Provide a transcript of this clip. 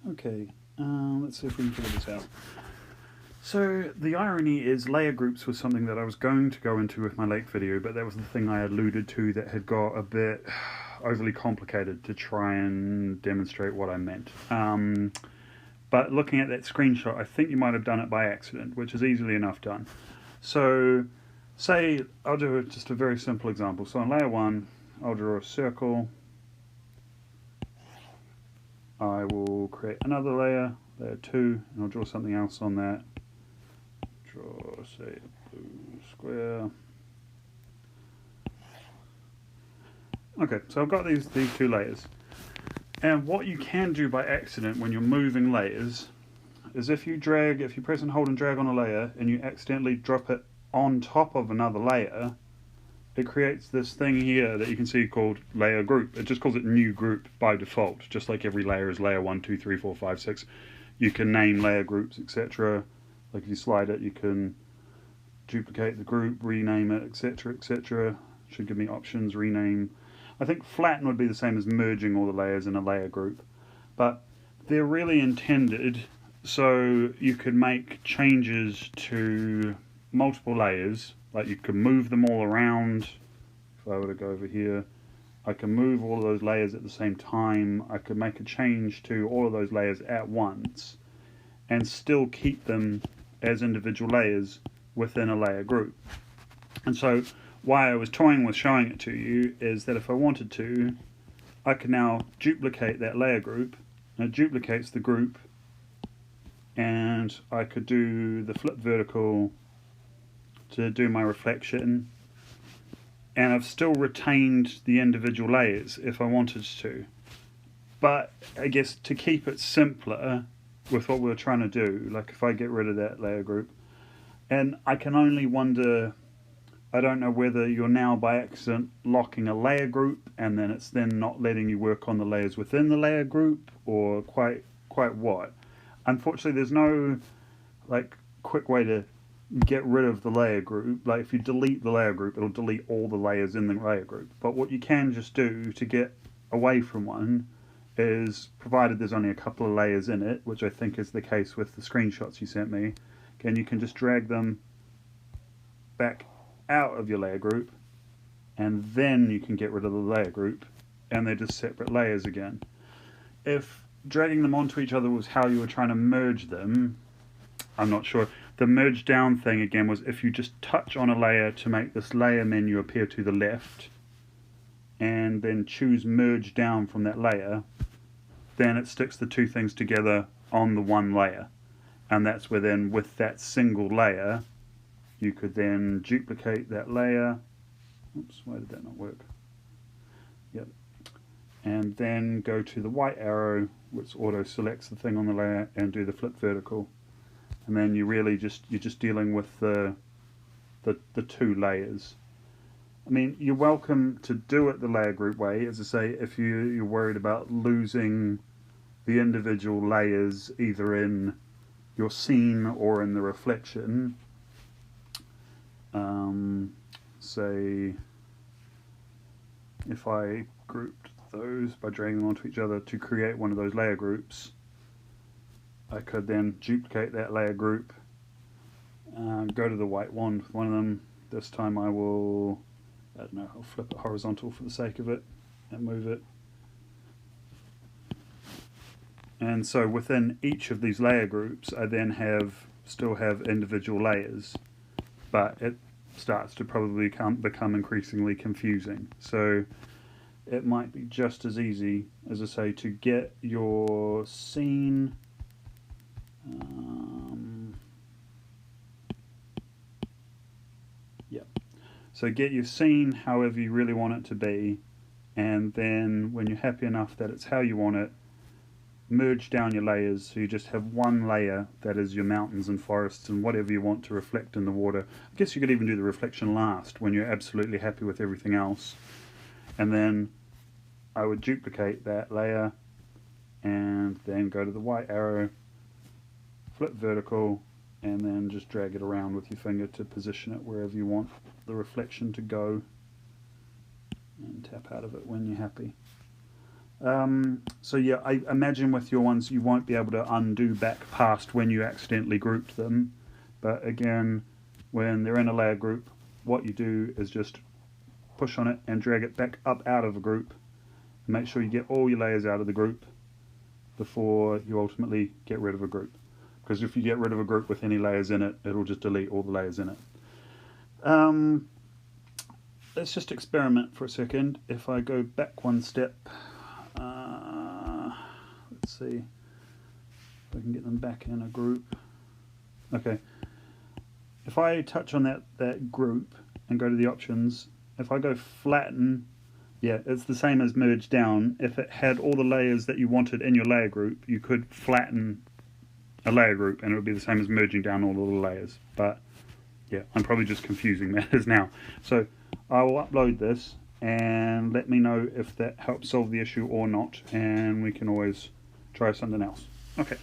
Okay, let's see if we can figure this out. So the irony is layer groups was something that I was going to go into with my lake video, but that was the thing I alluded to that had got a bit overly complicated to try and demonstrate what I meant. But looking at that screenshot, I think you might have done it by accident, which is easily enough done. So say, I'll do just a very simple example. So on layer 1, I'll draw a circle. I will create another layer, layer 2, and I'll draw something else on that. Draw, say, a blue square. Okay, so I've got these two layers. And what you can do by accident when you're moving layers is if you press and hold and drag on a layer and you accidentally drop it on top of another layer, it creates this thing here that you can see called layer group. It just calls it new group by default, just like every layer is layer 1, 2, 3, 4, 5, 6. You can name layer groups, etc. Like if you slide it, you can duplicate the group, rename it, etc., etc. Should give me options, rename. I think flatten would be the same as merging all the layers in a layer group, but they're really intended so you could make changes to multiple layers. Like you could move them all around. If I were to go over here, I can move all of those layers at the same time. I could make a change to all of those layers at once and still keep them as individual layers within a layer group. And so why I was toying with showing it to you is that if I wanted to, I can now duplicate that layer group, and it duplicates the group, and I could do the flip vertical to do my reflection, and I've still retained the individual layers if I wanted to. But I guess to keep it simpler with what we're trying to do, like if I get rid of that layer group, and I can only wonder, I don't know whether you're now by accident locking a layer group and then it's then not letting you work on the layers within the layer group, or quite what. Unfortunately, there's no like quick way to get rid of the layer group. Like if you delete the layer group, it'll delete all the layers in the layer group. But what you can just do to get away from one is, provided there's only a couple of layers in it, which I think is the case with the screenshots you sent me, again, you can just drag them back out of your layer group, and then you can get rid of the layer group, and they're just separate layers again. If dragging them onto each other was how you were trying to merge them, I'm not sure. The merge down thing again was if you just touch on a layer to make this layer menu appear to the left, and then choose merge down from that layer, then it sticks the two things together on the one layer. And that's where then with that single layer, you could then duplicate that layer. Oops, why did that not work? Yep. And then go to the white arrow, which auto selects the thing on the layer, and do the flip vertical. And then you're just dealing with the two layers. I mean, you're welcome to do it the layer group way, as I say, if you're worried about losing the individual layers either in your scene or in the reflection. Say if I grouped those by dragging them onto each other to create one of those layer groups, I could then duplicate that layer group, go to the white wand with one of them. This time I will, I don't know, I'll flip it horizontal for the sake of it and move it. And so within each of these layer groups, I then still have individual layers, but it starts to probably become increasingly confusing. So it might be just as easy, as I say, to get your scene. So get your scene however you really want it to be, and then when you're happy enough that it's how you want it, merge down your layers so you just have one layer that is your mountains and forests and whatever you want to reflect in the water. I guess you could even do the reflection last when you're absolutely happy with everything else. And then I would duplicate that layer and then go to the white arrow, flip vertical, and then just drag it around with your finger to position it wherever you want the reflection to go, and tap out of it when you're happy. So yeah, I imagine with your ones you won't be able to undo back past when you accidentally grouped them. But again, when they're in a layer group, what you do is just push on it and drag it back up out of a group. And make sure you get all your layers out of the group before you ultimately get rid of a group. Because if you get rid of a group with any layers in it, it'll just delete all the layers in it. Let's just experiment for a second. If I go back one step, let's see if I can get them back in a group. Okay, if I touch on that group and go to the options, if I go flatten, yeah, it's the same as merge down. If it had all the layers that you wanted in your layer group, you could flatten a layer group and it would be the same as merging down all of the layers. But yeah, I'm probably just confusing matters now. So I will upload this and let me know if that helps solve the issue or not, and we can always try something else. Okay.